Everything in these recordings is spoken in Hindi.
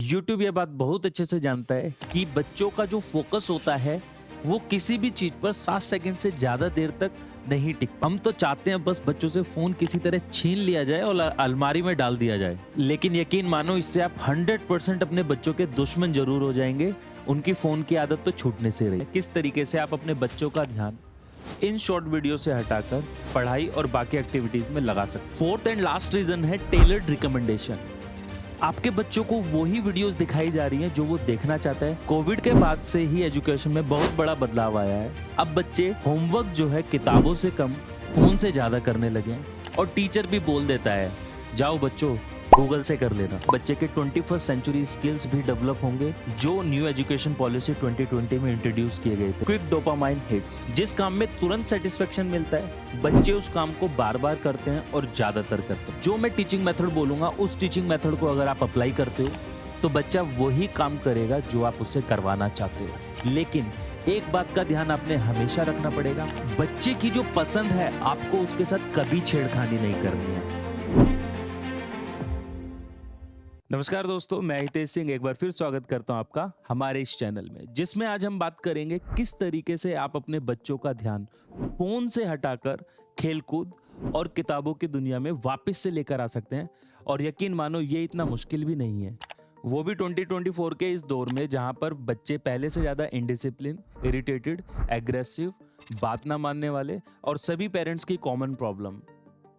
YouTube ये बात बहुत अच्छे से जानता है कि बच्चों का जो फोकस होता है वो किसी भी चीज पर 7 सेकंड से ज्यादा देर तक नहीं टिक। हम तो चाहते हैं बस बच्चों से फोन किसी तरह छीन लिया जाए और अलमारी में डाल दिया जाए, लेकिन यकीन मानो इससे आप 100% अपने बच्चों के दुश्मन जरूर हो जाएंगे। उनकी फोन की आदत तो छूटने से रही। किस तरीके से आप अपने बच्चों का ध्यान इन शॉर्ट वीडियो से हटाकर पढ़ाई और बाकी एक्टिविटीज में लगा सकते। फोर्थ एंड लास्ट रीजन है टेलर्ड रिकमेंडेशन। आपके बच्चों को वही वीडियोस दिखाई जा रही हैं जो वो देखना चाहता है। कोविड के बाद से ही एजुकेशन में बहुत बड़ा बदलाव आया है। अब बच्चे होमवर्क जो है किताबों से कम फोन से ज्यादा करने लगे हैं और टीचर भी बोल देता है जाओ बच्चों गूगल से कर लेना। बच्चे के 21st सेंचुरी स्किल्स भी डेवलप होंगे जो न्यू एजुकेशन पॉलिसी 2020 में इंट्रोड्यूस किए गए थे। क्विक डोपामाइन हिट्स, जिस काम में तुरंत सेटिस्फेक्शन मिलता है बच्चे उस काम को बार बार करते हैं और ज्यादातर करते हैं। जो मैं टीचिंग मेथड बोलूंगा उस टीचिंग मेथड को अगर आप अप्लाई करते हो तो बच्चा वही काम करेगा जो आप उससे करवाना चाहते हो। लेकिन एक बात का ध्यान आपने हमेशा रखना पड़ेगा, बच्चे की जो पसंद है आपको उसके साथ कभी छेड़खानी नहीं करनी है। नमस्कार दोस्तों, मैं हितेश सिंह एक बार फिर स्वागत करता हूं आपका हमारे इस चैनल में, जिसमें आज हम बात करेंगे किस तरीके से आप अपने बच्चों का ध्यान फोन से हटाकर खेलकूद और किताबों की दुनिया में वापस से लेकर आ सकते हैं। और यकीन मानो ये इतना मुश्किल भी नहीं है, वो भी 2024 के इस दौर में जहां पर बच्चे पहले से ज्यादा इनडिसिप्लिन, इरिटेटेड, एग्रेसिव, बात ना मानने वाले और सभी पेरेंट्स की कॉमन प्रॉब्लम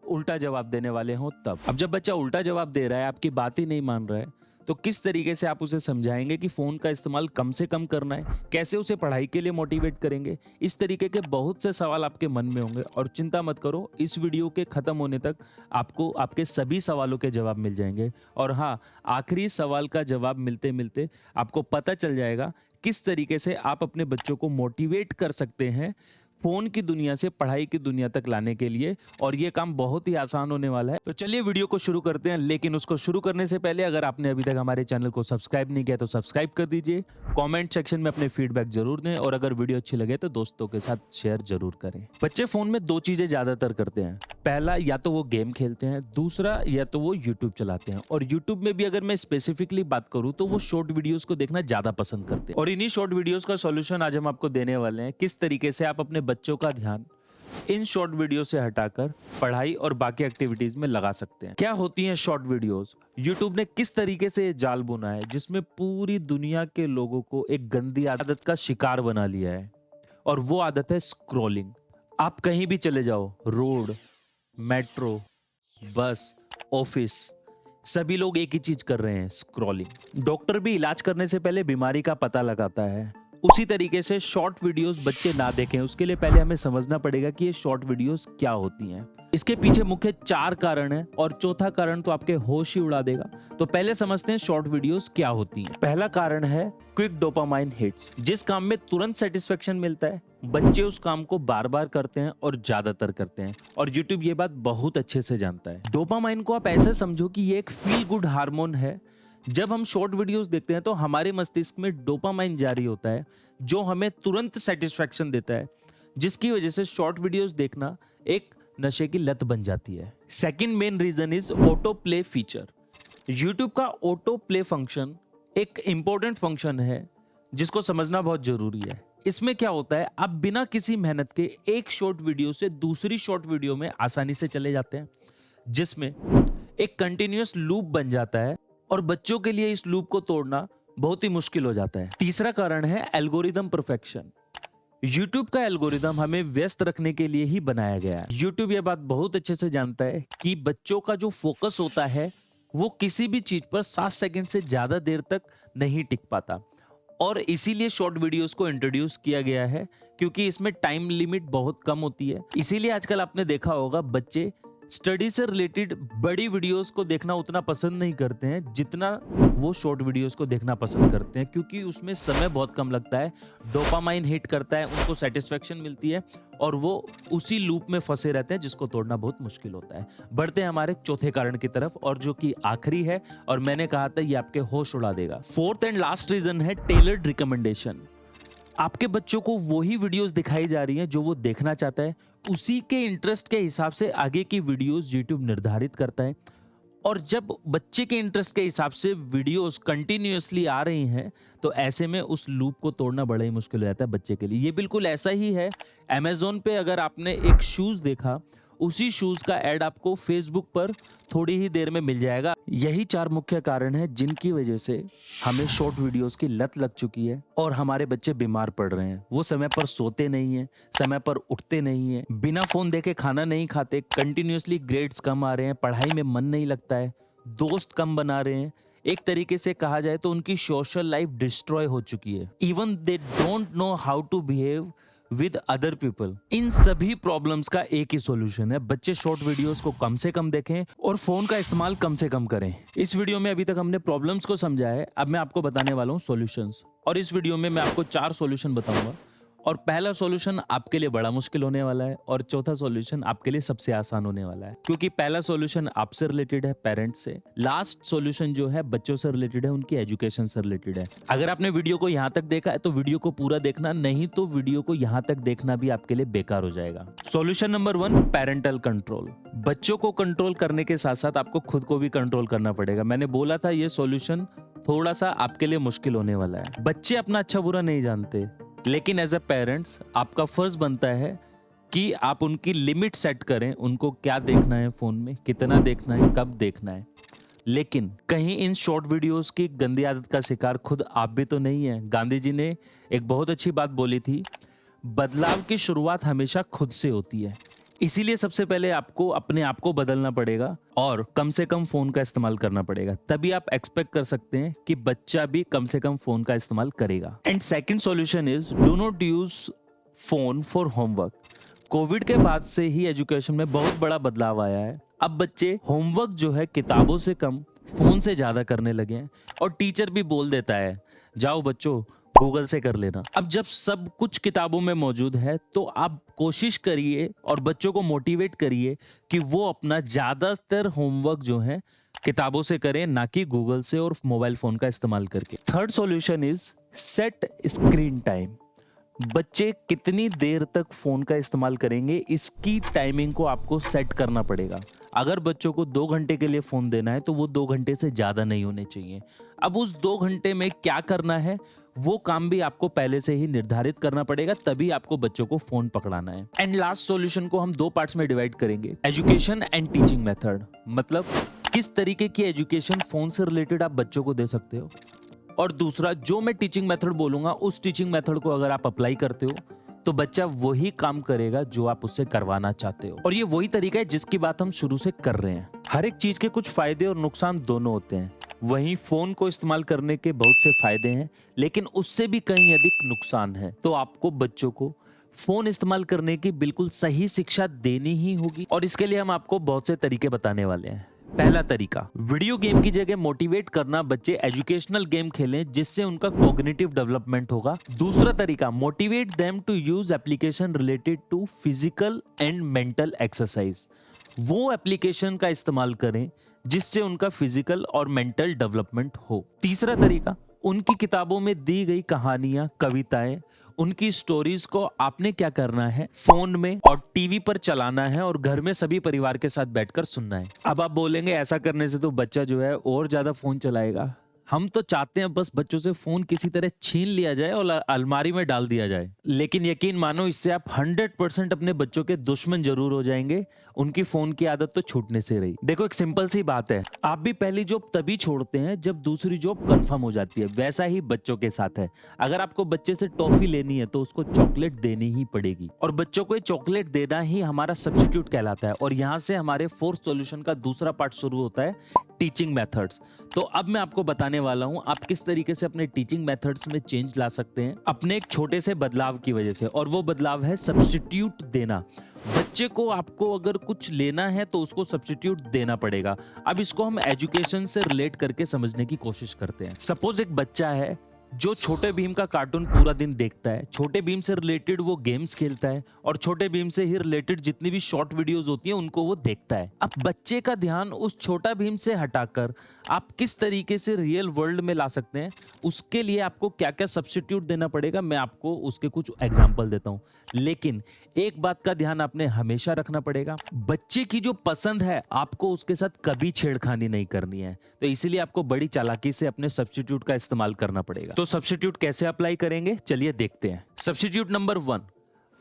उल्टा जवाब देने वाले हों। तब अब जब बच्चा उल्टा जवाब दे रहा है, आपकी बात ही नहीं मान रहा है, तो किस तरीके से आप उसे समझाएंगे कि फोन का इस्तेमाल कम से कम करना है, कैसे उसे पढ़ाई के लिए मोटिवेट करेंगे। इस तरीके के बहुत से सवाल आपके मन में होंगे और चिंता मत करो, इस वीडियो के खत्म होने तक आपको आपके सभी सवालों के जवाब मिल जाएंगे। और हाँ, आखिरी सवाल का जवाब मिलते मिलते आपको पता चल जाएगा किस तरीके से आप अपने बच्चों को मोटिवेट कर सकते हैं फोन की दुनिया से पढ़ाई की दुनिया तक लाने के लिए, और ये काम बहुत ही आसान होने वाला है। तो चलिए वीडियो को शुरू करते हैं, लेकिन उसको शुरू करने से पहले अगर आपने अभी तक हमारे चैनल को सब्सक्राइब नहीं किया तो सब्सक्राइब कर दीजिए। कमेंट सेक्शन में अपने फीडबैक जरूर दें और अगर वीडियो अच्छी लगे तो दोस्तों के साथ शेयर जरूर करें। बच्चे फोन में दो चीजें ज्यादातर करते हैं, पहला या तो वो गेम खेलते हैं, दूसरा या तो वो यूट्यूब चलाते हैं। और यूट्यूब में भी अगर मैं स्पेसिफिकली बात करूं तो वो शॉर्ट वीडियोस को देखना ज्यादा पसंद करते हैं। और इन्हीं शॉर्ट वीडियोस का सॉल्यूशन आज हम आपको देने वाले हैं, किस तरीके से आप अपने बच्चों का ध्यान इन शॉर्ट वीडियो से हटाकर पढ़ाई और बाकी एक्टिविटीज में लगा सकते हैं। क्या होती हैं शॉर्ट वीडियोस? यूट्यूब ने किस तरीके से जाल बुना है जिसमें पूरी दुनिया के लोगों को एक गंदी आदत का शिकार बना लिया है, और वो आदत है स्क्रॉलिंग। आप कहीं भी चले जाओ, रोड, मेट्रो, बस, ऑफिस, सभी लोग एक ही चीज कर रहे हैं, स्क्रॉलिंग। डॉक्टर भी इलाज करने से पहले बीमारी का पता लगाता है। उसी तरीके से शॉर्ट वीडियोस बच्चे ना देखें, उसके लिए पहले हमें समझना पड़ेगा कि ये शॉर्ट वीडियोस क्या होती हैं। इसके पीछे मुख्य 4 कारण हैं और चौथा कारण तो आपके होश ही उड़ा देगा। तो पहले समझते हैं शॉर्ट वीडियोस क्या होती हैं। पहला कारण है क्विक डोपामाइन हिट्स। जिस काम में तुरंत सेटिस्फेक्शन मिलता है बच्चे उस काम को बार बार करते हैं और ज्यादातर करते हैं, और YouTube ये बात बहुत अच्छे से जानता है। डोपामाइन को आप ऐसे समझो कि ये एक फील गुड हार्मोन है। जब हम शॉर्ट वीडियोस देखते हैं तो हमारे मस्तिष्क में डोपामाइन जारी होता है जो हमें तुरंत सेटिस्फेक्शन देता है, जिसकी वजह से शॉर्ट वीडियोस देखना एक नशे की लत बन जाती है। Second main reason is auto play feature. YouTube का ऑटो प्ले फंक्शन एक इंपॉर्टेंट फंक्शन है जिसको समझना बहुत जरूरी है। इसमें क्या होता है, आप बिना किसी मेहनत के एक शॉर्ट वीडियो से दूसरी शॉर्ट वीडियो में आसानी से चले जाते हैं, जिसमें एक कंटिन्यूअस लूप बन जाता है और बच्चों के लिए इस लूप को तोड़ना बहुत ही मुश्किल हो जाता है। तीसरा कारण है एल्गोरिदम परफेक्शन। YouTube का एल्गोरिदम हमें व्यस्त रखने के लिए ही बनाया गया है। YouTube ये बात बहुत अच्छे से जानता है कि बच्चों का जो फोकस होता है वो किसी भी चीज पर 7 सेकंड से ज्यादा देर तक नहीं टिक पाता, और इसीलिए शॉर्ट वीडियोस को इंट्रोड्यूस किया गया है क्योंकि इसमें टाइम लिमिट बहुत कम होती है। इसीलिए आजकल आपने देखा होगा बच्चे स्टडी से रिलेटेड बड़ी वीडियोस को देखना उतना पसंद नहीं करते हैं जितना वो शॉर्ट वीडियोस को देखना पसंद करते हैं, क्योंकि उसमें समय बहुत कम लगता है, डोपामाइन हिट करता है, उनको सेटिस्फेक्शन मिलती है और वो उसी लूप में फंसे रहते हैं जिसको तोड़ना बहुत मुश्किल होता है। बढ़ते हैं हमारे चौथे कारण की तरफ, और जो कि आखिरी है और मैंने कहा था ये आपके होश उड़ा देगा। फोर्थ एंड लास्ट रीजन है टेलर्ड रिकमेंडेशन। आपके बच्चों को वही वीडियोस दिखाई जा रही हैं जो वो देखना चाहता है, उसी के इंटरेस्ट के हिसाब से आगे की वीडियोस YouTube निर्धारित करता है और जब बच्चे के इंटरेस्ट के हिसाब से वीडियोस कंटिन्यूअसली आ रही हैं तो ऐसे में उस लूप को तोड़ना बड़ा ही मुश्किल हो जाता है बच्चे के लिए। ये बिल्कुल ऐसा ही है, अमेज़न पे अगर आपने एक शूज़ देखा, उसी शूज़ का ऐड आपको फेसबुक पर थोड़ी ही देर में मिल जाएगा। यही 4 मुख्य कारण हैं जिनकी वजह से हमें शॉर्ट वीडियोस की लत लग चुकी है और हमारे बच्चे बीमार पड़ रहे हैं। वो समय पर सोते नहीं हैं, समय पर उठते नहीं हैं, बिना फ़ोन देखे खाना नहीं खाते, कंटिन्यूअसली ग्रेड्स कम आ रहे हैं, पढ़ाई में मन नहीं लगता है, दोस्त कम बना रहे हैं। एक तरीके से कहा जाए तो उनकी सोशल लाइफ डिस्ट्रॉय हो चुकी है। Even they don't know how to behave with other people. इन सभी प्रॉब्लम्स का एक ही सॉल्यूशन है, बच्चे शॉर्ट वीडियोस को कम से कम देखें और फोन का इस्तेमाल कम से कम करें। इस वीडियो में अभी तक हमने प्रॉब्लम्स को समझा है, अब मैं आपको बताने वाला हूँ सॉल्यूशंस। और इस वीडियो में मैं आपको 4 सॉल्यूशन बताऊंगा और पहला सॉल्यूशन आपके लिए बड़ा मुश्किल होने वाला है और चौथा सॉल्यूशन आपके लिए सबसे आसान होने वाला है, क्योंकि पहला सॉल्यूशन आपसे रिलेटेड है, पेरेंट्स से। लास्ट सॉल्यूशन जो है बच्चों से रिलेटेड है, उनकी एजुकेशन से रिलेटेड है। अगर आपने वीडियो को यहाँ तक देखा है तो वीडियो को पूरा देखना, नहीं तो वीडियो को यहाँ तक देखना भी आपके लिए बेकार हो जाएगा। Solution number 1, parental control. बच्चों को कंट्रोल करने के साथ साथ आपको खुद को भी कंट्रोल करना पड़ेगा। मैंने बोला था ये सॉल्यूशन थोड़ा सा आपके लिए मुश्किल होने वाला है। बच्चे अपना अच्छा बुरा नहीं जानते, लेकिन एज अ पेरेंट्स आपका फर्ज बनता है कि आप उनकी लिमिट सेट करें, उनको क्या देखना है फोन में, कितना देखना है, कब देखना है। लेकिन कहीं इन शॉर्ट वीडियोस की गंदी आदत का शिकार खुद आप भी तो नहीं है। गांधी जी ने एक बहुत अच्छी बात बोली थी, बदलाव की शुरुआत हमेशा खुद से होती है। इसीलिए सबसे पहले आपको अपने आप को बदलना पड़ेगा और कम से कम फोन का इस्तेमाल करना पड़ेगा, तभी आप एक्सपेक्ट कर सकते हैं कि बच्चा भी कम से कम फोन का इस्तेमाल करेगा। And second solution is do not use phone for homework. Covid के बाद से ही एजुकेशन में बहुत बड़ा बदलाव आया है। अब बच्चे होमवर्क जो है किताबों से कम फोन से ज्यादा करने लगे हैं और टीचर भी बोल देता है जाओ बच्चों गूगल से कर लेना। अब जब सब कुछ किताबों में मौजूद है तो आप कोशिश करिए और बच्चों को मोटिवेट करिए कि वो अपना ज्यादातर होमवर्क जो है किताबों से करें, ना कि गूगल से और मोबाइल फोन का इस्तेमाल करके। Third solution is set screen time. बच्चे कितनी देर तक फोन का इस्तेमाल करेंगे इसकी टाइमिंग को आपको सेट करना पड़ेगा। अगर बच्चों को 2 घंटे के लिए फोन देना है तो वो 2 घंटे से ज्यादा नहीं होने चाहिए। अब उस 2 घंटे में क्या करना है वो काम भी आपको पहले से ही निर्धारित करना पड़ेगा, तभी आपको बच्चों को फोन पकड़ाना है। एंड लास्ट सॉल्यूशन को हम 2 पार्ट्स में डिवाइड करेंगे, एजुकेशन एंड टीचिंग मेथड। मतलब किस तरीके की एजुकेशन फोन से रिलेटेड आप बच्चों को दे सकते हो, और दूसरा जो मैं टीचिंग मेथड बोलूंगा उस टीचिंग मेथड को अगर आप अप्लाई करते हो तो बच्चा वही काम करेगा जो आप उससे करवाना चाहते हो। और ये वही तरीका है जिसकी बात हम शुरू से कर रहे हैं। हर एक चीज के कुछ फायदे और नुकसान दोनों होते हैं। वहीं फोन को इस्तेमाल करने के बहुत से फायदे हैं, लेकिन उससे भी कहीं अधिक नुकसान है। तो आपको बच्चों को फोन इस्तेमाल करने की बिल्कुल सही शिक्षा देनी ही होगी और इसके लिए हम आपको बहुत से तरीके बताने वाले हैं। पहला तरीका, वीडियो गेम की जगह मोटिवेट करना बच्चे एजुकेशनल गेम खेलें जिससे उनका कॉग्निटिव डेवलपमेंट होगा। दूसरा तरीका, motivate them to use application related to physical and mental exercise. वो एप्लीकेशन का इस्तेमाल करें जिससे उनका फिजिकल और मेंटल डेवलपमेंट हो। तीसरा तरीका, उनकी किताबों में दी गई कहानियां, कविताएं, उनकी स्टोरीज को आपने क्या करना है, फोन में और टीवी पर चलाना है और घर में सभी परिवार के साथ बैठकर सुनना है। अब आप बोलेंगे ऐसा करने से तो बच्चा जो है और ज्यादा फोन चलाएगा। हम तो चाहते हैं बस बच्चों से फोन किसी तरह छीन लिया जाए और अलमारी में डाल दिया जाए, लेकिन यकीन मानो इससे आप 100% अपने बच्चों के दुश्मन जरूर हो जाएंगे। उनकी फोन की आदत तो छूटने से रही। देखो एक सिंपल सी बात है, आप भी पहली जॉब तभी छोड़ते हैं जब दूसरी जॉब कंफर्म हो जाती है, वैसा ही बच्चों के साथ है। अगर आपको बच्चे से टॉफी लेनी है तो उसको चॉकलेट देनी ही पड़ेगी और बच्चों को चॉकलेट देना ही हमारा सब्स्टिट्यूट कहलाता है। और यहाँ से हमारे फोर्थ सॉल्यूशन का दूसरा पार्ट शुरू होता है, टीचिंग मेथड्स। तो अब मैं आपको बताने वाला हूं आप किस तरीके से अपने टीचिंग मेथड्स में चेंज ला सकते हैं अपने एक छोटे से बदलाव की वजह से, और वो बदलाव है सब्स्टिट्यूट देना। बच्चे को आपको अगर कुछ लेना है तो उसको सब्स्टिट्यूट देना पड़ेगा। अब इसको हम एजुकेशन से रिलेट करके समझने की कोशिश करते हैं। सपोज एक बच्चा है जो छोटे भीम का कार्टून पूरा दिन देखता है, छोटे भीम से रिलेटेड वो गेम्स खेलता है और छोटे भीम से ही रिलेटेड जितनी भी शॉर्ट वीडियोस होती हैं उनको वो देखता है। अब बच्चे का ध्यान उस छोटा भीम से हटाकर आप किस तरीके से रियल वर्ल्ड में ला सकते हैं उसके लिए आपको क्या क्या सब्स्टिट्यूट देना पड़ेगा, मैं आपको उसके कुछ एग्जाम्पल देता हूं। लेकिन एक बात का ध्यान आपने हमेशा रखना पड़ेगा, बच्चे की जो पसंद है आपको उसके साथ कभी छेड़खानी नहीं करनी है। तो इसीलिए आपको बड़ी चालाकी से अपने सब्स्टिट्यूट का इस्तेमाल करना पड़ेगा। तो सब्स्टिट्यूट कैसे अप्लाई करेंगे, चलिए देखते हैं। सब्स्टिट्यूट नंबर 1,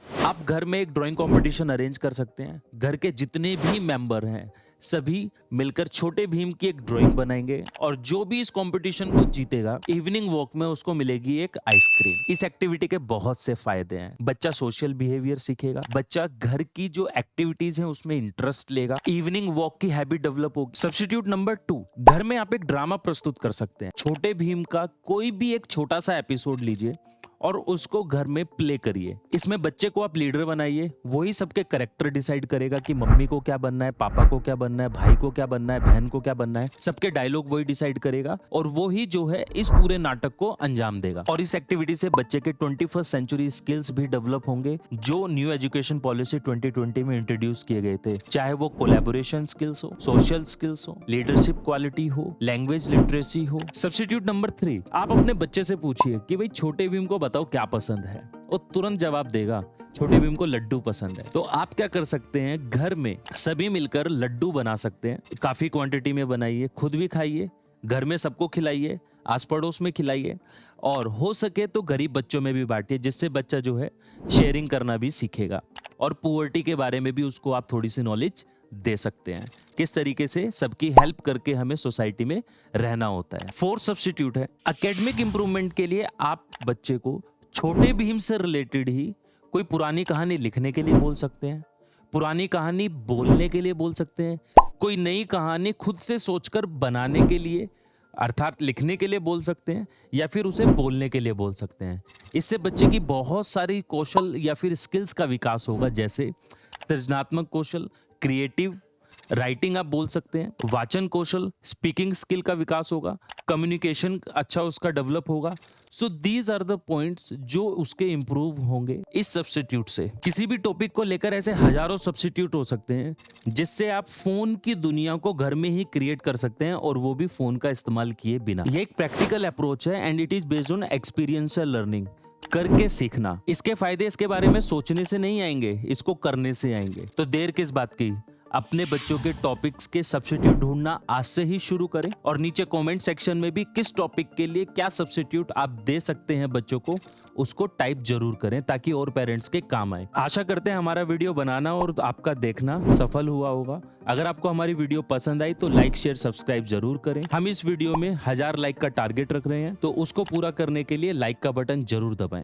आप घर में एक ड्राइंग कंपटीशन अरेंज कर सकते हैं। घर के जितने भी मेंबर हैं सभी मिलकर छोटे भीम की एक ड्राइंग बनाएंगे और जो भी इस कंपटीशन को जीतेगा इवनिंग वॉक में उसको मिलेगी एक आइसक्रीम। इस एक्टिविटी के बहुत से फायदे हैं। बच्चा सोशल बिहेवियर सीखेगा, बच्चा घर की जो एक्टिविटीज हैं उसमें इंटरेस्ट लेगा, इवनिंग वॉक की हैबिट डेवलप होगी। सब्स्टिट्यूट नंबर 2, घर में आप एक ड्रामा प्रस्तुत कर सकते हैं। छोटे भीम का कोई भी एक छोटा सा एपिसोड लीजिए और उसको घर में प्ले करिए। इसमें बच्चे को आप लीडर बनाइए, वही सबके कैरेक्टर डिसाइड करेगा कि मम्मी को क्या बनना है, पापा को क्या बनना है, भाई को क्या बनना है, बहन को क्या बनना है। सबके डायलॉग वही डिसाइड करेगा और वो ही जो है इस पूरे नाटक को अंजाम देगा। और इस एक्टिविटी से बच्चे के 21st सेंचुरी स्किल्स भी डेवलप होंगे जो न्यू एजुकेशन पॉलिसी 2020 में इंट्रोड्यूस किए गए थे। चाहे वो कोलैबोरेशन स्किल्स हो, सोशल स्किल्स हो, लीडरशिप क्वालिटी हो, लैंग्वेज लिटरेसी हो। सब्स्टिट्यूट नंबर 3, आप अपने बच्चे से पूछिए कि भाई छोटे भीम को बताओ क्या पसंद है, वो तुरंत जवाब देगा छोटे भीम को लड्डू पसंद है। तो आप क्या कर सकते हैं, घर में सभी मिलकर लड्डू बना सकते हैं। काफी क्वांटिटी में बनाइए, खुद भी खाइए, घर में सबको खिलाइए, आस पड़ोस में खिलाइए और हो सके तो गरीब बच्चों में भी बांटिए, जिससे बच्चा जो है शेयरिंग करना भी सीखेगा। और पुअर्टी के बारे में भी उसको आप थोड़ी सी नॉलेज दे सकते हैं, किस तरीके से सबकी हेल्प करके हमें सोसाइटी में रहना होता है। 4th सब्स्टिट्यूट है, एकेडमिक इंप्रूवमेंट के लिए आप बच्चे को छोटे भीम से रिलेटेड ही कोई पुरानी कहानी लिखने के लिए बोल सकते हैं, पुरानी कहानी बोलने के लिए बोल सकते हैं, कोई नई कहानी खुद से सोचकर बनाने के लिए अर्थात लिखने के लिए बोल सकते हैं, या फिर उसे बोलने के लिए बोल सकते हैं। इससे बच्चे की बहुत सारी कौशल या फिर स्किल्स का विकास होगा, जैसे सृजनात्मक कौशल, क्रिएटिव राइटिंग आप बोल सकते हैं, वाचन कौशल, स्पीकिंग स्किल का विकास होगा, कम्युनिकेशन अच्छा उसका डेवलप होगा। So these are the points जो उसके इंप्रूव होंगे इस सब्स्टिट्यूट से। किसी भी टॉपिक को लेकर ऐसे हजारों सब्स्टिट्यूट हो सकते हैं जिससे आप फोन की दुनिया को घर में ही क्रिएट कर सकते हैं, और वो भी फोन का इस्तेमाल किए बिना। ये एक प्रैक्टिकल अप्रोच है and it is based on experiential learning, करके सीखना। इसके फायदे इसके बारे में सोचने से नहीं आएंगे, इसको करने से आएंगे। तो देर किस बात की, अपने बच्चों के टॉपिक्स के सब्स्टिट्यूट ढूंढना आज से ही शुरू करें और नीचे कमेंट सेक्शन में भी किस टॉपिक के लिए क्या सब्स्टिट्यूट आप दे सकते हैं बच्चों को, उसको टाइप जरूर करें ताकि और पेरेंट्स के काम आए। आशा करते हैं हमारा वीडियो बनाना और आपका देखना सफल हुआ होगा। अगर आपको हमारी वीडियो पसंद आई तो लाइक शेयर सब्सक्राइब जरूर करें। हम इस वीडियो में 1000 लाइक का टारगेट रख रहे हैं, तो उसको पूरा करने के लिए लाइक का बटन जरूर दबाएं।